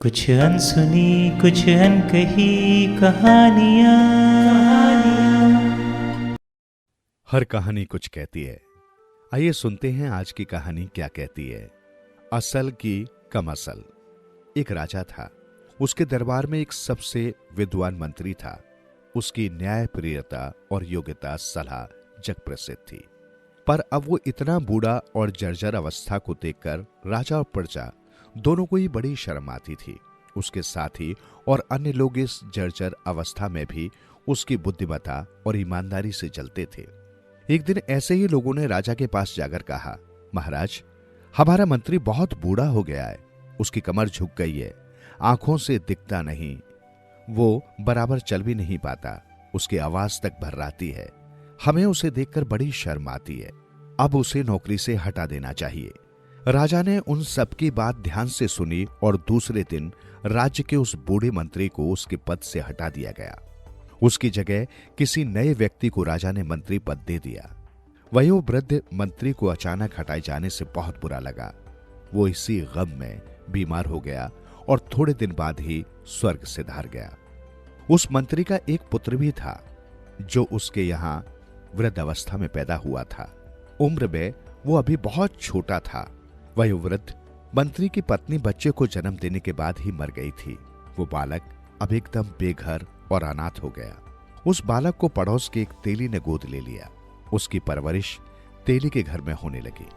कुछ अनसुनी कुछ अनकही कहानियाँ। हर कहानी कुछ कहती है। आइए सुनते हैं आज की कहानी क्या कहती है। असल की कम असल। एक राजा था। उसके दरबार में एक सबसे विद्वान मंत्री था। उसकी न्यायप्रियता और योग्यता सलाह जग प्रसिद्ध थी। पर अब वो इतना बूढ़ा और जर्जर अवस्था को देखकर राजा और प्रजा दोनों को ही बड़ी शर्म आती थी। उसके साथी और अन्य लोग इस जर्जर अवस्था में भी उसकी बुद्धिमत्ता और ईमानदारी से जलते थे। एक दिन ऐसे ही लोगों ने राजा के पास जाकर कहा, महाराज, हमारा मंत्री बहुत बूढ़ा हो गया है। उसकी कमर झुक गई है, आंखों से दिखता नहीं, वो बराबर चल भी नहीं पाता, उसकी आवाज तक भर्राती है। हमें उसे देखकर बड़ी शर्म आती है। अब उसे नौकरी से हटा देना चाहिए। राजा ने उन सबकी बात ध्यान से सुनी और दूसरे दिन राज्य के उस बूढ़े मंत्री को उसके पद से हटा दिया गया। उसकी जगह किसी नए व्यक्ति को राजा ने मंत्री पद दे दिया। वयोवृद्ध मंत्री को अचानक हटाए जाने से बहुत बुरा लगा। वो इसी गम में बीमार हो गया और थोड़े दिन बाद ही स्वर्ग से धार गया। उस मंत्री का एक पुत्र भी था जो उसके यहां वृद्ध अवस्था में पैदा हुआ था। उम्र में वो अभी बहुत छोटा था। वयोवृद्ध मंत्री की पत्नी बच्चे को जन्म देने के बाद ही मर गई थी। वो बालक अब एकदम बेघर और अनाथ हो गया। उस बालक को पड़ोस के एक तेली ने गोद ले लिया। उसकी परवरिश तेली के घर में होने लगी।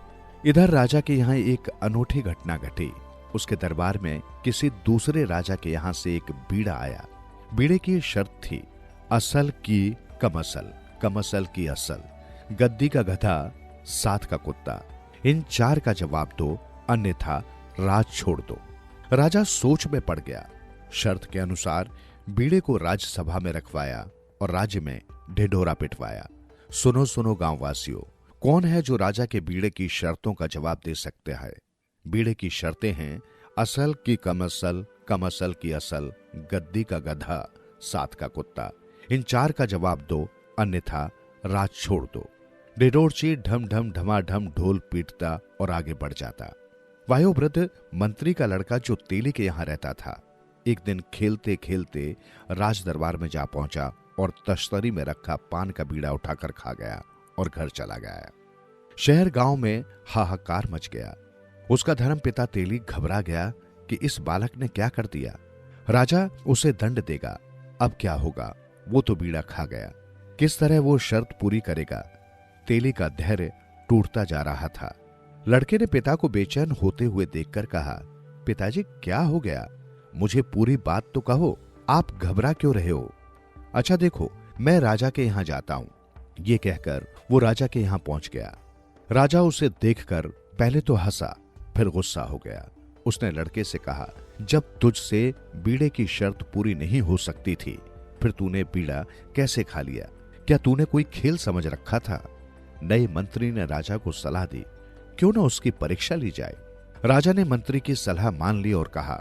इधर राजा के यहाँ एक अनूठी घटना घटी। उसके दरबार में किसी दूसरे राजा के यहाँ से एक बीड़ा आया। बीड़े की शर्त थी, असल की कमअसल, कमअसल की असल, गद्दी का गधा, साथ का कुत्ता। इन चार का जवाब दो, अन्यथा राज छोड़ दो। राजा सोच में पड़ गया। शर्त के अनुसार बीड़े को राज्यसभा में रखवाया और राज्य में ढिढोरा पिटवाया। सुनो सुनो गांववासियों, कौन है जो राजा के बीड़े की शर्तों का जवाब दे सकते हैं? बीड़े की शर्तें हैं, असल की कमअसल, कमअसल की असल, गद्दी का गधा, साथ का कुत्ता। इन चार का जवाब दो, अन्यथा राज छोड़ दो। ढिढोरची ढम ढम ढमाढम ढोल पीटता और आगे बढ़ जाता। वयोवृद्ध मंत्री का लड़का जो तेली के यहां रहता था, एक दिन खेलते खेलते राज दरबार में जा पहुंचा और तश्तरी में रखा पान का बीड़ा उठाकर खा गया और घर चला गया। शहर गांव में हाहाकार मच गया। उसका धर्मपिता तेली घबरा गया कि इस बालक ने क्या कर दिया। राजा उसे दंड देगा, अब क्या होगा? वो तो बीड़ा खा गया, किस तरह वो शर्त पूरी करेगा? तेली का धैर्य टूटता जा रहा था। लड़के ने पिता को बेचैन होते हुए देखकर कहा, पिताजी क्या हो गया? मुझे पूरी बात तो कहो, आप घबरा क्यों रहे हो? अच्छा देखो, मैं राजा के यहां जाता हूं। ये कहकर वो राजा के यहां पहुंच गया। राजा उसे देखकर पहले तो हंसा, फिर गुस्सा हो गया। उसने लड़के से कहा, जब तुझसे बीड़े की शर्त पूरी नहीं हो सकती थी, फिर तूने बीड़ा कैसे खा लिया? क्या तूने कोई खेल समझ रखा था? नए मंत्री ने राजा को सलाह दी, क्यों ना उसकी परीक्षा ली जाए। राजा ने मंत्री की सलाह मान ली और कहा,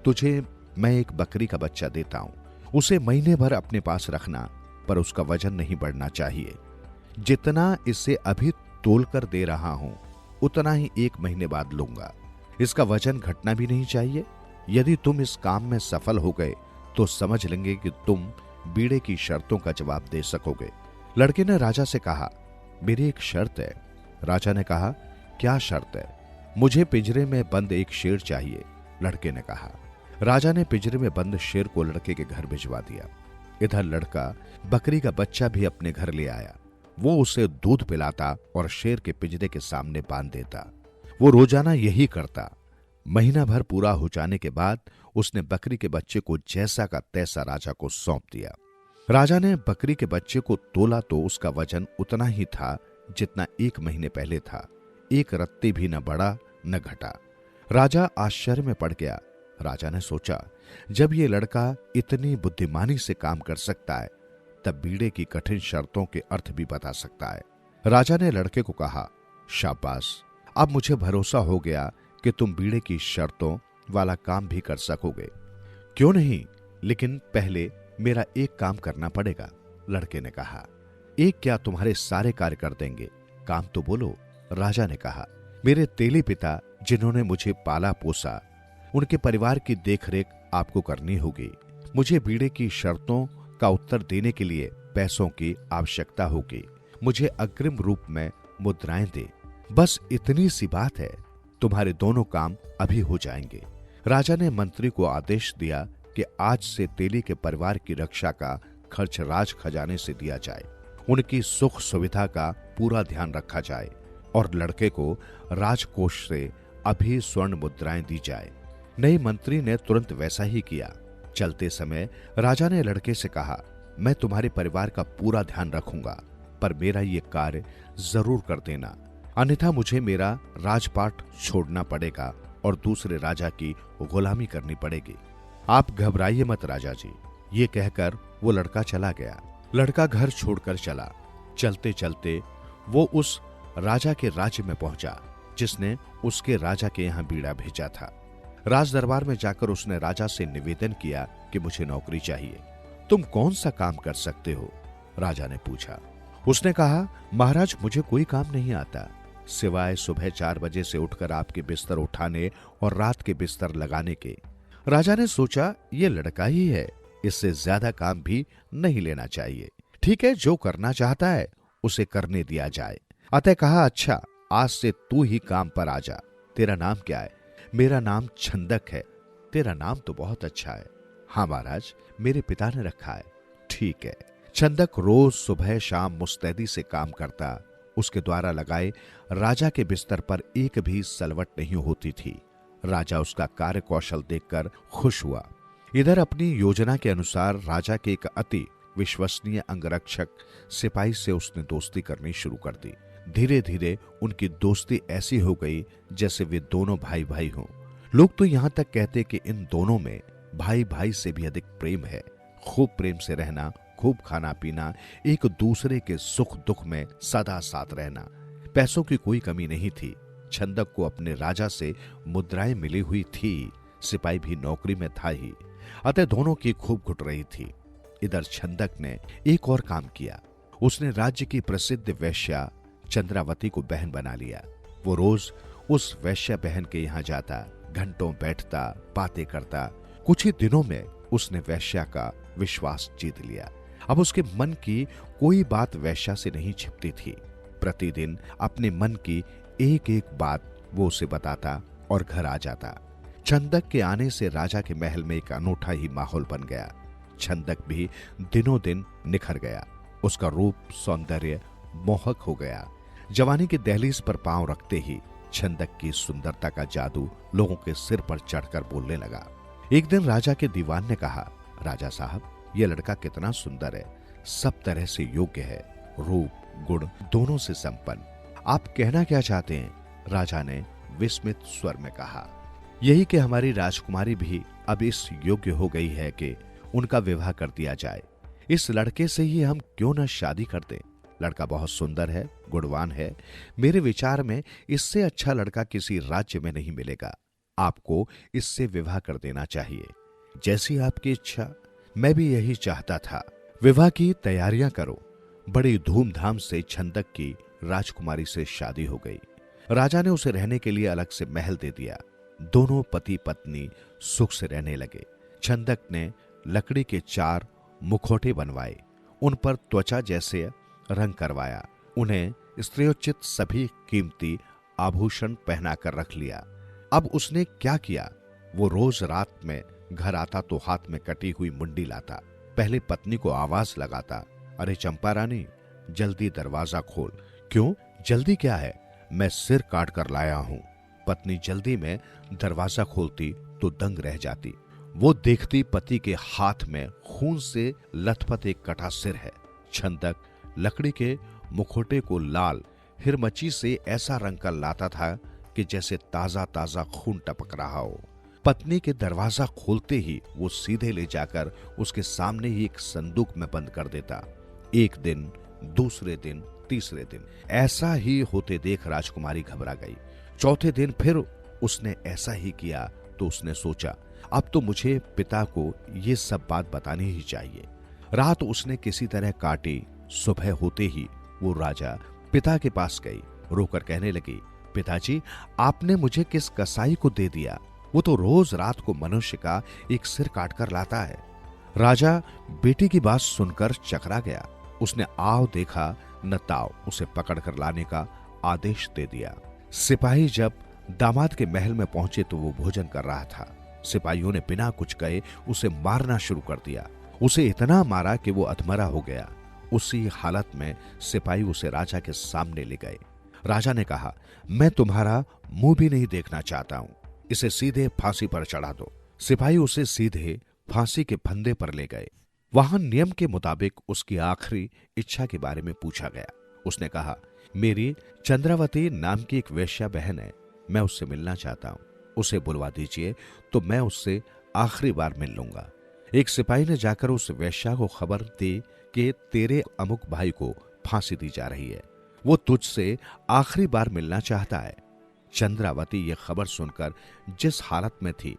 तुझे मैं एक बकरी का बच्चा देता हूं, उसे महीने भर अपने पास रखना, पर उसका वजन नहीं बढ़ना चाहिए। जितना इसे अभी तोल कर दे रहा हूं, उतना ही 1 महीने बाद लूंगा। इसका वजन घटना भी नहीं चाहिए। यदि तुम इस काम में सफल हो गए तो समझ लेंगे कि तुम बीड़े की शर्तों का जवाब दे सकोगे। लड़के ने राजा से कहा, मेरी एक शर्त है। राजा ने कहा, क्या शर्त है? मुझे पिंजरे में बंद एक शेर चाहिए। लड़के ने कहा। राजा ने पिंजरे में बंद शेर को लड़के के घर भिजवा दिया। इधर लड़का बकरी का बच्चा भी अपने घर ले आया। वो उसे दूध पिलाता और शेर के पिंजरे के सामने बांध देता। वो रोजाना यही करता। महीना भर पूरा हो जाने के बाद उसने बकरी के बच्चे को जैसा का तैसा राजा को सौंप दिया। राजा ने बकरी के बच्चे को तोला तो उसका वजन उतना ही था जितना 1 महीने पहले था। 1 रत्ती भी न बढ़ा न घटा। राजा आश्चर्य में पड़ गया। राजा ने सोचा, जब ये लड़का इतनी बुद्धिमानी से काम कर सकता है, तब बीड़े की कठिन शर्तों के अर्थ भी बता सकता है। राजा ने लड़के को कहा, शाबाश, अब मुझे भरोसा हो गया कि तुम बीड़े की शर्तों वाला काम भी कर सकोगे। क्यों नहीं, लेकिन पहले मेरा एक काम करना पड़ेगा। लड़के ने कहा, एक क्या, तुम्हारे सारे कार्य कर देंगे, काम तो बोलो। राजा ने कहा, मेरे तेली पिता जिन्होंने मुझे पाला पोसा, उनके परिवार की देखरेख आपको करनी होगी। मुझे बीड़े की शर्तों का उत्तर देने के लिए पैसों की आवश्यकता होगी। मुझे अग्रिम रूप में मुद्राएं दे। बस इतनी सी बात है, तुम्हारे दोनों काम अभी हो जाएंगे। राजा ने मंत्री को आदेश दिया कि आज से तेली के परिवार की रक्षा का खर्च राज खजाने से दिया जाए, उनकी सुख सुविधा का पूरा ध्यान रखा जाए और लड़के को राजकोष से अभी स्वर्ण मुद्राएं दी जाए। नए मंत्री ने तुरंत वैसा ही किया। चलते समय राजा ने लड़के से कहा, मैं तुम्हारे परिवार का पूरा ध्यान रखूंगा, पर मेरा ये कार्य जरूर कर देना, अन्यथा मुझे मेरा राजपाट छोड़ना पड़ेगा और दूसरे राजा की गुलामी करनी पड़ेगी। आप घबराइए मत राजा जी। ये कहकर वो लड़का चला गया। लड़का घर छोड़कर चला। चलते चलते वो उस राजा के राज्य में पहुंचा जिसने उसके राजा के यहां बीड़ा भेजा था। राज दरबार में जाकर उसने राजा से निवेदन किया कि मुझे नौकरी चाहिए। तुम कौन सा काम कर सकते हो? राजा ने पूछा। उसने कहा, महाराज मुझे कोई काम नहीं आता, सिवाय सुबह 4 बजे से उठकर आपके बिस्तर उठाने और रात के बिस्तर लगाने के। राजा ने सोचा, ये लड़का ही है, इससे ज्यादा काम भी नहीं लेना चाहिए। ठीक है, जो करना चाहता है उसे करने दिया जाए। अतः कहा, अच्छा आज से तू ही काम पर आ जा। तेरा नाम क्या है? मेरा नाम छंदक है। तेरा नाम तो बहुत अच्छा है। हाँ महाराज, मेरे पिता ने रखा है। ठीक है। छंदक रोज सुबह शाम मुस्तैदी से काम करता। उसके द्वारा लगाए राजा के बिस्तर पर एक भी सलवट नहीं होती थी। राजा उसका कार्य कौशल देखकर खुश हुआ। इधर अपनी योजना के अनुसार राजा के एक अति विश्वसनीय अंगरक्षक सिपाही से उसने दोस्ती करनी शुरू कर दी। धीरे धीरे उनकी दोस्ती ऐसी हो गई जैसे वे दोनों भाई भाई हों। लोग तो यहां तक कहते कि इन दोनों में भाई भाई से भी अधिक प्रेम है। खूब प्रेम से रहना, खूब खाना पीना, एक दूसरे के सुख दुख में सदा साथ रहना। पैसों की कोई कमी नहीं थी। छंदक को अपने राजा से मुद्राएं मिली हुई थी, सिपाही भी नौकरी में था ही, अतः दोनों की खूब घुट रही थी। इधर छंदक ने एक और काम किया। उसने राज्य की प्रसिद्ध वेश्या चंद्रावती को बहन बना लिया। वो रोज उस वेश्या बहन के यहां जाता, घंटों बैठता, बातें करता। कुछ ही दिनों में उसने वेश्या का विश्वास जीत लिया। अब उसके मन की कोई बात वेश्या से नहीं छिपती थी। प्रतिदिन अपने मन की एक एक बात वो उसे बताता और घर आ जाता। छंदक के आने से राजा के महल में एक अनूठा ही माहौल बन गया। छंदक भी दिनों दिन निखर गया। उसका रूप सौंदर्य मोहक हो गया। जवानी की दहलीज पर पांव रखते ही छंदक की सुंदरता का जादू लोगों के सिर पर चढ़कर बोलने लगा। एक दिन राजा के दीवान ने कहा, राजा साहब, यह लड़का कितना सुंदर है, सब तरह से योग्य है, रूप गुण दोनों से संपन्न। आप कहना क्या चाहते हैं? राजा ने विस्मित स्वर में कहा, यही कि हमारी राजकुमारी भी अब इस योग्य हो गई है कि उनका विवाह कर दिया जाए। इस लड़के से ही हम क्यों न शादी कर दें? लड़का बहुत सुंदर है, गुणवान है। मेरे विचार में इससे अच्छा लड़का किसी राज्य में नहीं मिलेगा। आपको इससे विवाह कर देना चाहिए। जैसी आपकी इच्छा। मैं भी यही चाहता था। विवाह की तैयारियां करो। बड़ी धूमधाम से छंदक की राजकुमारी से शादी हो गई। राजा ने उसे रहने के लिए अलग से महल दे दिया। दोनों पति पत्नी सुख से रहने लगे। छंदक ने लकड़ी के 4 मुखौटे बनवाए, उन पर त्वचा जैसे रंग करवाया, उन्हें स्त्रियोचित सभी कीमती आभूषण पहनाकर रख लिया। अब उसने क्या किया? वो रोज रात में घर आता तो हाथ में कटी हुई मुंडी लाता। पहले पत्नी को आवाज लगाता, अरे चंपा रानी, जल्दी दरवाजा खोल। क्यों? जल्दी क्या है? मैं सिर काट कर लाया हूं। पत्नी जल्दी में दरवाजा खोलती तो दंग रह जाती। वो देखती पति के हाथ में खून से लथपथ एक कटा सिर है। छंदक लकड़ी के मुखौटे को लाल हिरमची से ऐसा रंग कर लाता था कि जैसे ताजा ताजा खून टपक रहा हो। पत्नी के दरवाजा खोलते ही वो सीधे ले जाकर उसके सामने ही एक संदूक में बंद कर देता। एक दिन, दूसरे दिन, तीसरे दिन ऐसा ही होते देख राजकुमारी घबरा गई। चौथे दिन फिर उसने ऐसा ही किया तो उसने सोचा, अब तो मुझे पिता को ये सब बात बतानी ही चाहिए। रात उसने किसी तरह काटी। सुबह होते ही वो राजा पिता के पास गई। रोकर कहने लगी, पिताजी, आपने मुझे किस कसाई को दे दिया? वो तो रोज रात को मनुष्य का एक सिर काटकर लाता है। राजा बेटी की बात सुनकर चकरा गया। उसने आव देखा न ताव, उसे पकड़कर लाने का आदेश दे दिया। सिपाही जब दामाद के महल में पहुंचे तो वो भोजन कर रहा था। सिपाहियों ने बिना कुछ कहे उसे मारना शुरू कर दिया। उसे इतना मारा कि वो अधमरा हो गया। उसी हालत में सिपाही उसे राजा के सामने ले गए। राजा ने कहा, मैं तुम्हारा मुंह भी नहीं देखना चाहता हूं, इसे सीधे फांसी पर चढ़ा दो। सिपाही उसे सीधे फांसी के फंदे पर ले गए। वहां नियम के मुताबिक उसकी आखिरी इच्छा के बारे में पूछा गया। उसने कहा, मेरी चंद्रावती नाम की एक वेश्या बहन है, मैं उससे मिलना चाहता हूं, उसे बुलवा दीजिए तो मैं उससे आखिरी बार मिल लूंगा। एक सिपाही ने जाकर उस वेश्या को खबर दी कि तेरे अमुक भाई को फांसी दी जा रही है, वो तुझसे आखिरी बार मिलना चाहता है। चंद्रावती ये खबर सुनकर जिस हालत में थी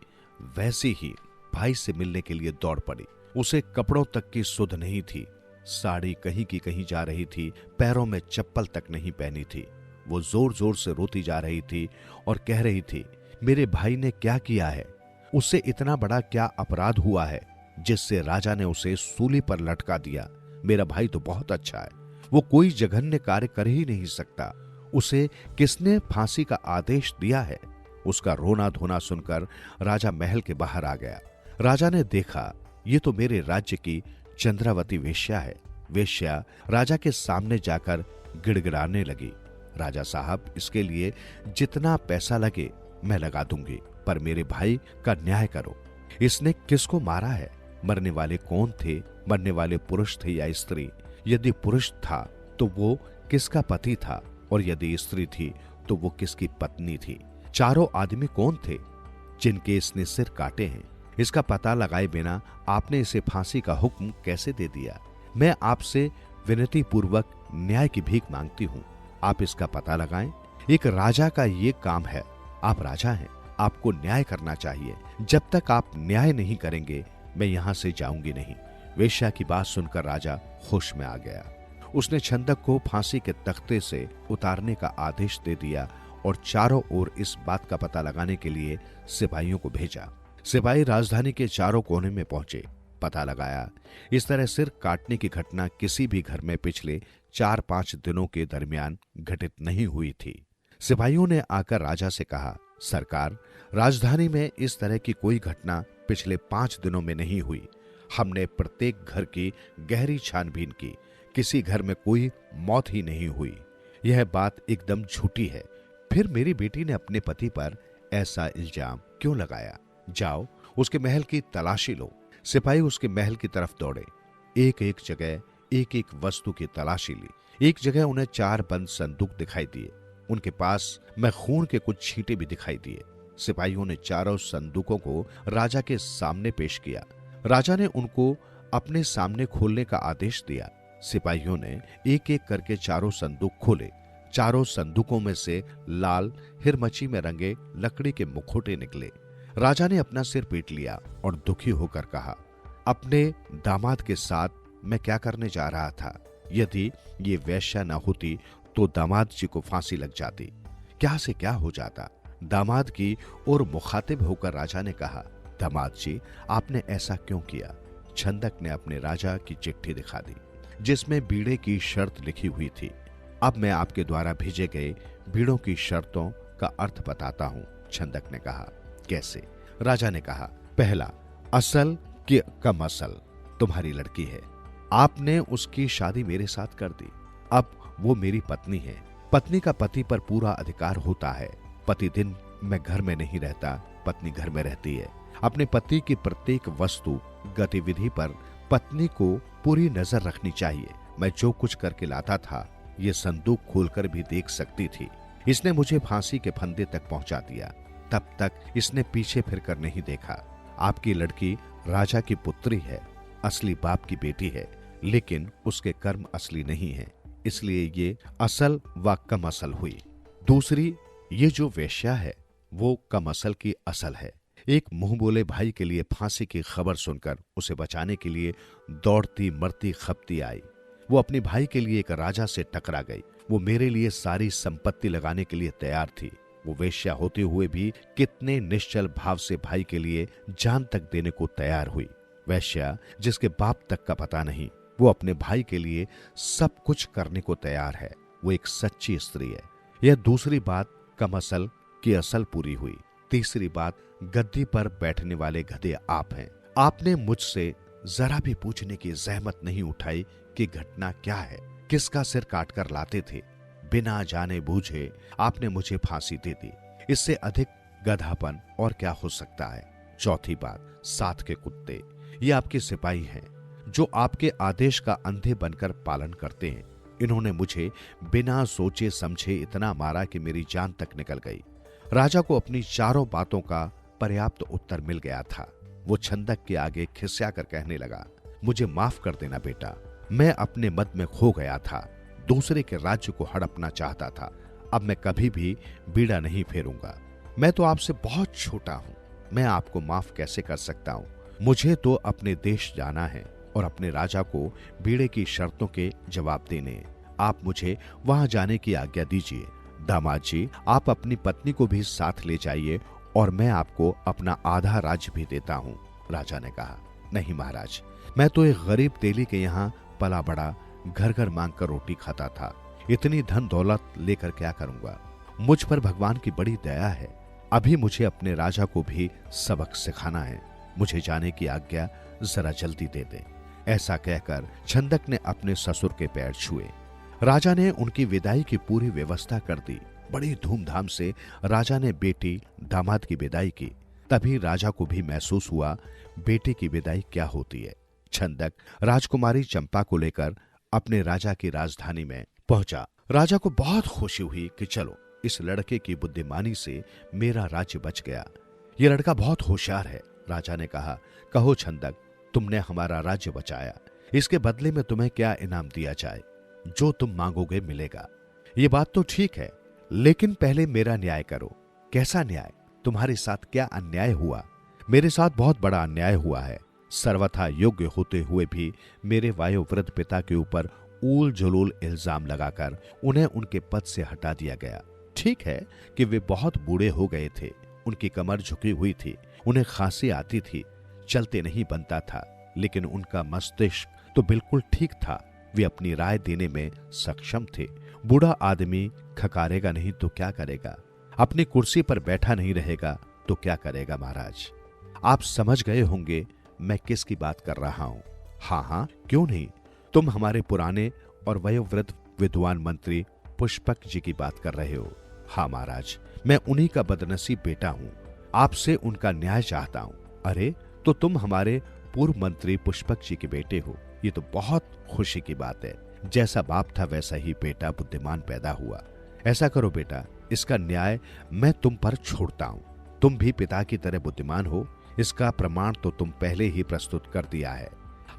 वैसी ही भाई से मिलने के लिए दौड़ पड़ी। उसे कपड़ों तक की सुध नहीं थी, साड़ी कहीं की कहीं जा रही थी, पैरों में चप्पल तक नहीं पहनी थी। वो जोर जोर से रोती जा रही थी और कह रही थी, मेरे भाई ने क्या किया है, उससे इतना बड़ा क्या अपराध हुआ है जिससे राजा ने उसे सूली पर लटका दिया। मेरा भाई तो बहुत अच्छा है, वो कोई जघन्य कार्य कर ही नहीं सकता, उसे किसने फांसी का आदेश दिया है। उसका रोना धोना सुनकर राजा महल के बाहर आ गया। राजा ने देखा, ये तो मेरे राज्य की चंद्रावती वेश्या है। वेश्या राजा के सामने जाकर गिड़गिड़ाने लगी, राजा साहब, इसके लिए जितना पैसा लगे मैं लगा दूंगी, पर मेरे भाई का न्याय करो। इसने किसको मारा है? मरने वाले कौन थे? मरने वाले पुरुष थे या स्त्री? यदि पुरुष था तो वो किसका पति था, और यदि स्त्री थी तो वो किसकी पत्नी थी? चारों आदमी कौन थे जिनके इसने सिर काटे हैं? इसका पता लगाए बिना आपने इसे फांसी का हुक्म कैसे दे दिया? मैं आपसे विनती पूर्वक न्याय की भीख मांगती हूं, आप इसका पता लगाएं। एक राजा का ये काम है, आप राजा हैं, आपको न्याय करना चाहिए। जब तक आप न्याय नहीं करेंगे मैं यहां से जाऊंगी नहीं। वेश्या की बात सुनकर राजा होश में आ गया। उसने छंदक को फांसी के तख्ते से उतारने का आदेश दे दिया और चारों ओर इस बात का पता लगाने के लिए सिपाहियों को भेजा। सिपाही राजधानी के चारों कोने में पहुंचे, पता लगाया। इस तरह सिर काटने की घटना किसी भी घर में पिछले 4-5 दिनों के दरमियान घटित नहीं हुई थी। सिपाहियों ने आकर राजा से कहा, सरकार, राजधानी में इस तरह की कोई घटना पिछले 5 दिनों में नहीं हुई। हमने प्रत्येक घर की गहरी छानबीन की, किसी घर में कोई मौत ही नहीं हुई। यह बात एकदम झूठी है। फिर मेरी बेटी ने अपने पति पर ऐसा इल्जाम क्यों लगाया? जाओ उसके महल की तलाशी लो। सिपाही उसके महल की तरफ दौड़े। एक एक जगह एक एक वस्तु की तलाशी ली। एक जगह उन्हें 4 बंद संदूक दिखाई दिए। उनके पास में खून के कुछ छींटे भी दिखाई दिए। सिपाहियों ने चारों संदूकों को राजा के सामने पेश किया। राजा ने उनको अपने सामने खोलने का आदेश दिया। सिपाहियों ने एक एक करके चारों संदूक खोले। चारों संदूकों में से लाल हिरमची में रंगे लकड़ी के मुखौटे निकले। राजा ने अपना सिर पीट लिया और दुखी होकर कहा, अपने दामाद के साथ मैं क्या करने जा रहा था? यदि ये वेश्या न होती तो दामाद जी को फांसी लग जाती। क्या से क्या हो जाता। दामाद की ओर मुखातिब होकर राजा ने कहा, दामाद जी, आपने ऐसा क्यों किया? छंदक ने अपने राजा की चिट्ठी दिखा दी जिसमें बीड़े की शर्त लिखी हुई थी। अब मैं आपके द्वारा भेजे गए बीड़ों की शर्तों का अर्थ बताता हूं। छंदक ने कहा, कैसे? राजा ने कहा, पहला, असल कि कम असल तुम्हारी लड़की है। आपने उसकी शादी मेरे साथ कर दी। अब वो मेरी पत्नी है। पत्नी का पति पर पूरा अधिकार होता है। पति दिन में घर में नहीं रहता, पत्नी घर में रहती है। अपने पति की प्रत्येक वस्तु गतिविधि पर पत्नी को पूरी नजर रखनी चाहिए। मैं जो कुछ करके लाता था ये संदूक खोलकर भी देख सकती थी। इसने मुझे फांसी के फंदे तक पहुंचा दिया। तब तक इसने पीछे फिरकर नहीं देखा। आपकी लड़की राजा की पुत्री है, असली बाप की बेटी है, लेकिन उसके कर्म असली नहीं है, इसलिए ये असल व कम असल हुई। दूसरी, ये जो वेश्या है वो कम असल की असल है। एक मुंह बोले भाई के लिए फांसी की खबर सुनकर उसे बचाने के लिए दौड़ती मरती खपती आई। वो अपने भाई के लिए एक राजा से टकरा गई। वो मेरे लिए सारी संपत्ति लगाने के लिए तैयार थी। वो वेश्या होते हुए भी कितने निश्चल भाव से भाई के लिए जान तक देने को तैयार हुई। वेश्या जिसके बाप तक का पता नहीं, वो अपने भाई के लिए सब कुछ करने को तैयार है। वो एक सच्ची स्त्री है। यह दूसरी बात कम असल की असल पूरी हुई। तीसरी बात, गद्दी पर बैठने वाले गधे आप हैं। आपने मुझसे जरा भी पूछने की जहमत नहीं उठाई कि घटना क्या है, किसका सिर काटकर लाते थे। बिना जाने बूझे आपने मुझे फांसी दे दी। इससे अधिक गधापन और क्या हो सकता है। चौथी बात, साथ के कुत्ते, ये आपके सिपाही हैं जो आपके आदेश का अंधे बनकर पालन करते हैं। इन्होंने मुझे बिना सोचे समझे इतना मारा कि मेरी जान तक निकल गई। राजा को अपनी चारों बातों का पर्याप्त उत्तर मिल गया था। वो छंदक के आगे खिस्या कर कहने लगा, मुझे माफ कर देना बेटा, मैं अपने मद में खो गया था, दूसरे के राज्य को हड़पना चाहता था। अब मैं कभी भी बीड़ा नहीं फेरूंगा। मैं तो आपसे बहुत छोटा हूं, मैं आपको माफ कैसे कर सकता हूं। मुझे तो अपने देश जाना है और अपने राजा को बीड़े की शर्तों के जवाब देने हैं। आप मुझे वहां जाने की आज्ञा दीजिए। दामाद जी, आप अपनी पत्नी को भी साथ ले जाइए और मैं आपको अपना आधा राज्य भी देता हूं। राजा ने कहा, नहीं महाराज, मैं तो एक गरीब तेली के यहाँ पला बड़ा, घर घर मांग कर रोटी खाता था। इतनी धन दौलत लेकर क्या करूंगा। मुझ पर भगवान की बड़ी दया है। अभी मुझे अपने राजा को भी सबक सिखाना है। मुझे जाने की आज्ञा जरा जल्दी दे दे। ऐसा कहकर छंदक ने अपने ससुर के पैर छुए। राजा ने उनकी विदाई की पूरी व्यवस्था कर दी। बड़ी धूमधाम से राजा ने बेटी दामाद की विदाई की। तभी राजा को भी महसूस हुआ बेटी की विदाई क्या होती है। छंदक राजकुमारी चंपा को लेकर अपने राजा की राजधानी में पहुंचा। राजा को बहुत खुशी हुई कि चलो, इस लड़के की बुद्धिमानी से मेरा राज्य बच गया। ये लड़का बहुत होशियार है। राजा ने कहा, कहो छंदक, तुमने हमारा राज्य बचाया, इसके बदले में तुम्हें क्या इनाम दिया जाए। जो तुम मांगोगे मिलेगा। ये बात तो ठीक है, लेकिन पहले मेरा न्याय करो। कैसा न्याय? तुम्हारे साथ क्या अन्याय हुआ? मेरे साथ बहुत बड़ा अन्याय हुआ है। सर्वथा योग्य होते हुए भी मेरे वायोवृद्ध पिता के ऊपर ऊल जलूल इल्जाम लगाकर उन्हें उनके पद से हटा दिया गया। ठीक है कि वे बहुत बूढ़े हो गए थे, उनकी कमर झुकी हुई थी, उन्हें खांसी आती थी, चलते नहीं बनता था, लेकिन उनका मस्तिष्क तो बिल्कुल ठीक था। वे अपनी राय देने में सक्षम थे। बूढ़ा आदमी खकारेगा नहीं तो क्या करेगा, अपनी कुर्सी पर बैठा नहीं रहेगा तो क्या करेगा। महाराज, आप समझ गए होंगे मैं किसकी बात कर रहा हूं। हाँ हाँ, क्यों नहीं, तुम हमारे पुराने और वयोवृद्ध विद्वान मंत्री पुष्पक जी की बात कर रहे हो। हाँ महाराज, मैं उन्हीं का बदनसीब बेटा हूं, आपसे उनका न्याय चाहता हूं। अरे, तो तुम हमारे पूर्व मंत्री पुष्पक जी के बेटे हो, ये तो बहुत खुशी की बात है। जैसा बाप था वैसा ही बेटा बुद्धिमान पैदा हुआ। ऐसा करो बेटा, इसका न्याय मैं तुम पर छोड़ता हूं। तुम भी पिता की तरह बुद्धिमान हो, इसका प्रमाण तो तुम पहले ही प्रस्तुत कर दिया है।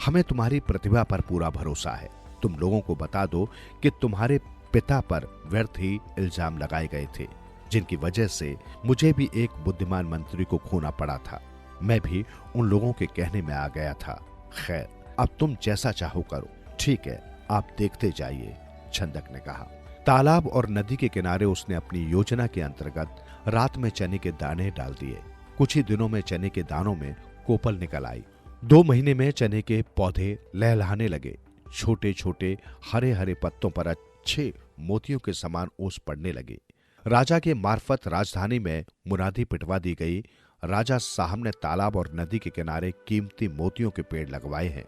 हमें तुम्हारी प्रतिभा पर पूरा भरोसा है। तुम लोगों को बता दो कि तुम्हारे पिता पर व्यर्थ ही इल्जाम लगाए गए थे, जिनकी वजह से मुझे भी एक बुद्धिमान मंत्री को खोना पड़ा था। मैं भी उन लोगों के कहने में आ गया था। खैर, अब तुम जैसा चाहो करो। ठीक है, आप देखते जाइए, छंदक ने कहा। तालाब और नदी के किनारे उसने अपनी योजना के अंतर्गत रात में चने के दाने डाल दिए। कुछ ही दिनों में चने के दानों में कोपल निकल आई। 2 महीने में चने के पौधे लहलहाने लगे। छोटे छोटे हरे हरे पत्तों पर अच्छे मोतियों के समान ओस पड़ने लगे। राजा के मार्फत राजधानी में मुनादी पिटवा दी गई। राजा साहब ने तालाब और नदी के किनारे कीमती मोतियों के पेड़ लगवाए हैं।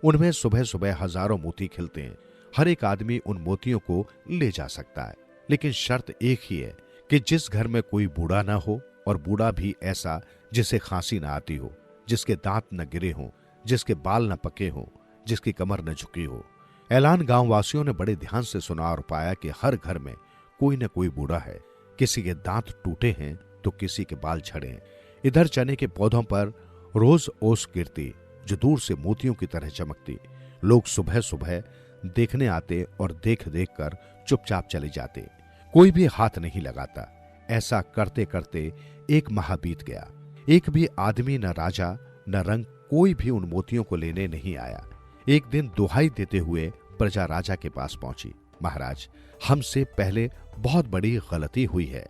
उनमें सुबह सुबह हजारों मोती खिलते हैं। हर एक आदमी उन मोतियों को ले जा सकता है, लेकिन शर्त एक ही है कि जिस घर में कोई बूढ़ा ना हो, और बूढ़ा भी ऐसा जिसे खांसी ना आती हो, जिसके दांत न गिरे हों, जिसके बाल न पके हों, जिसकी कमर न झुकी हो। ऐलान गांव वासियों ने बड़े ध्यान से सुना और पाया कि हर घर में कोई न कोई बूढ़ा है। किसी के दांत टूटे हैं तो किसी के बाल झड़े हैं। इधर चने के पौधों पर रोज ओस गिरती जो दूर से मोतियों की तरह चमकती। लोग सुबह सुबह देखने आते और देख देख कर चुपचाप चले जाते। कोई भी हाथ नहीं लगाता। ऐसा करते करते 1 माह बीत गया। एक भी आदमी, न राजा न रंग, कोई भी उन मोतियों को लेने नहीं आया। एक दिन दुहाई देते हुए प्रजा राजा के पास पहुंची। महाराज, हमसे पहले बहुत बड़ी गलती हुई है।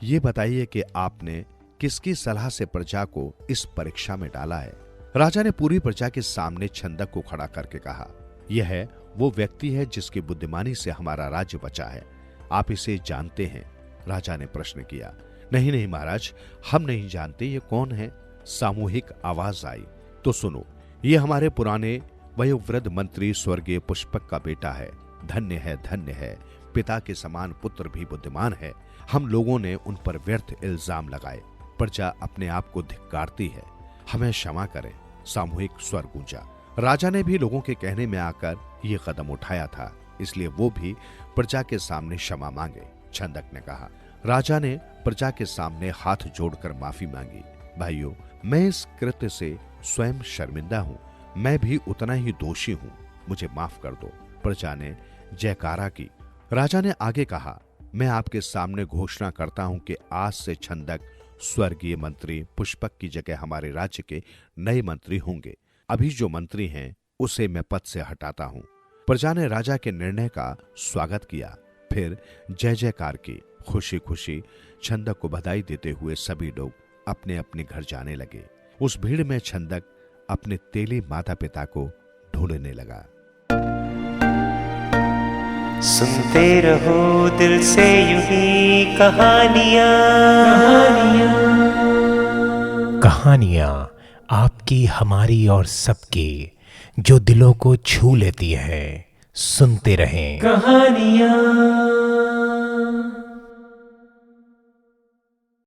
ये बताइए कि आपने किसकी सलाह से प्रजा को इस परीक्षा में डाला है। राजा ने पूरी प्रजा के सामने छंदक को खड़ा करके कहा, यह है वो व्यक्ति है जिसकी बुद्धिमानी से हमारा राज्य बचा है। आप इसे जानते हैं? राजा ने प्रश्न किया। नहीं नहीं महाराज, हम नहीं जानते ये कौन है। सामूहिक आवाज आई। तो सुनो, ये हमारे पुराने वयोवृद्ध मंत्री स्वर्गीय पुष्पक का बेटा है। धन्य है, धन्य है, पिता के समान पुत्र भी बुद्धिमान है। हम लोगों ने उन पर व्यर्थ इल्जाम लगाए। प्रजा अपने आप को धिक्कारती है, हमें क्षमा करें। सामूहिक स्वर गूंजा। राजा ने भी लोगों के कहने में आकर ये कदम उठाया था, इसलिए वो भी प्रजा के सामने क्षमा मांगे। छंदक ने कहा। राजा ने प्रजा के सामने हाथ जोड़कर माफी मांगी। भाइयों, मैं इस कृत्य से स्वयं शर्मिंदा हूं। मैं भी उतना ही दोषी हूं, मुझे माफ कर दो। प्रजा ने जयकारा की। राजा ने आगे कहा, मैं आपके सामने घोषणा करता हूं कि आज से छंदक स्वर्गीय मंत्री पुष्पक की जगह हमारे राज्य के नए मंत्री होंगे। अभी जो मंत्री हैं उसे मैं पद से हटाता हूं। प्रजा ने राजा के निर्णय का स्वागत किया, फिर जय जयकार की। खुशी खुशी छंदक को बधाई देते हुए सभी लोग अपने अपने घर जाने लगे। उस भीड़ में छंदक अपने तेली माता पिता को ढूंढने लगा। सुनते रहो दिल से यूं ही कहानियां। कहानियां आपकी, हमारी और सबकी, जो दिलों को छू लेती है। सुनते रहें कहानियां।